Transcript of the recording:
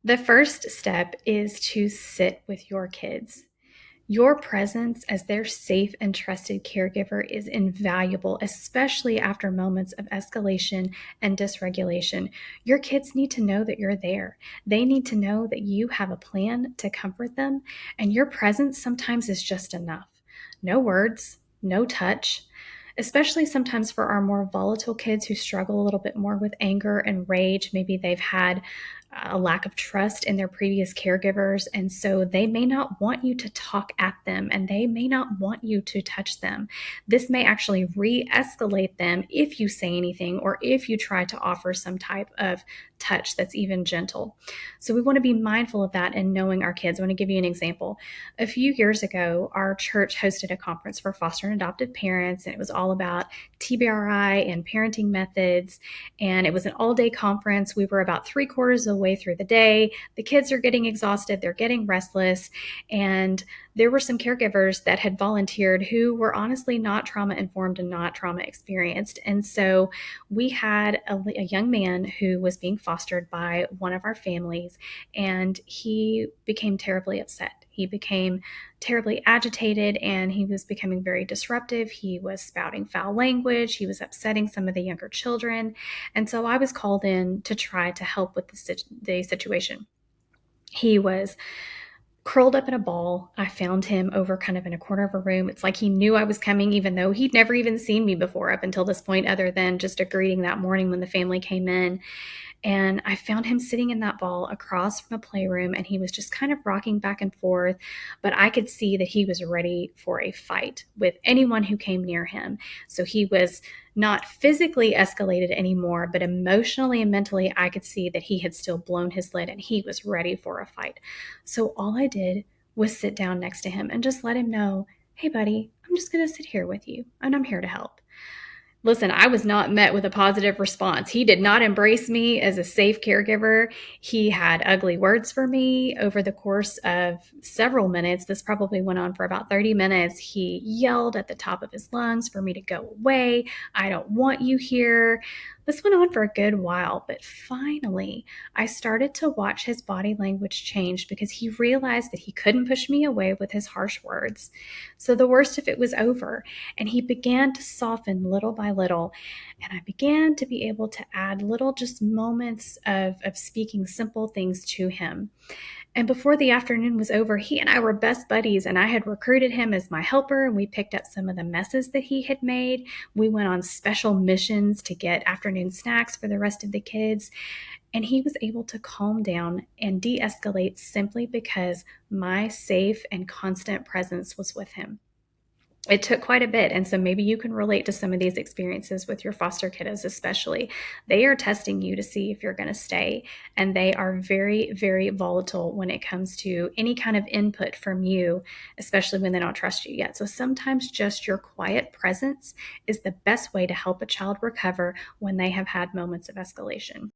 The first step is to sit with your kids. Your presence as their safe and trusted caregiver is invaluable, especially after moments of escalation and dysregulation. Your kids need to know that you're there. They need to know that you have a plan to comfort them, and your presence sometimes is just enough. No words, no touch. Especially sometimes for our more volatile kids who struggle a little bit more with anger and rage. Maybe they've had a lack of trust in their previous caregivers. And so they may not want you to talk at them and they may not want you to touch them. This may actually re escalate them if you say anything or if you try to offer some type of touch that's even gentle. So we want to be mindful of that and knowing our kids. I want to give you an example. A few years ago, our church hosted a conference for foster and adoptive parents, and it was all about TBRI and parenting methods. And it was an all-day conference. We were about 3/4 of the way through the day. The kids are getting exhausted, they're getting restless, and there were some caregivers that had volunteered who were honestly not trauma informed and not trauma experienced. And so we had a young man who was being fostered by one of our families, and he became terribly upset. He became terribly agitated and he was becoming very disruptive. He was spouting foul language. He was upsetting some of the younger children. And so I was called in to try to help with the situation. He was curled up in a ball. I found him over kind of in a corner of a room. It's like he knew I was coming, even though he'd never even seen me before up until this point, other than just a greeting that morning when the family came in. And I found him sitting in that ball across from a playroom, and he was just kind of rocking back and forth. But I could see that he was ready for a fight with anyone who came near him. So he was not physically escalated anymore, but emotionally and mentally, I could see that he had still blown his lid and he was ready for a fight. So all I did was sit down next to him and just let him know, hey, buddy, I'm just going to sit here with you and I'm here to help. Listen, I was not met with a positive response. He did not embrace me as a safe caregiver. He had ugly words for me over the course of several minutes. This probably went on for about 30 minutes. He yelled at the top of his lungs for me to go away. I don't want you here. This went on for a good while, but finally, I started to watch his body language change because he realized that he couldn't push me away with his harsh words. So the worst of it was over, and he began to soften little by little. And I began to be able to add little just moments of speaking simple things to him. And before the afternoon was over, he and I were best buddies, and I had recruited him as my helper, and we picked up some of the messes that he had made. We went on special missions to get afternoon snacks for the rest of the kids. And he was able to calm down and de escalate simply because my safe and constant presence was with him. It took quite a bit. And so maybe you can relate to some of these experiences with your foster kiddos, especially. They are testing you to see if you're going to stay. And they are very, very volatile when it comes to any kind of input from you, especially when they don't trust you yet. So sometimes just your quiet presence is the best way to help a child recover when they have had moments of escalation.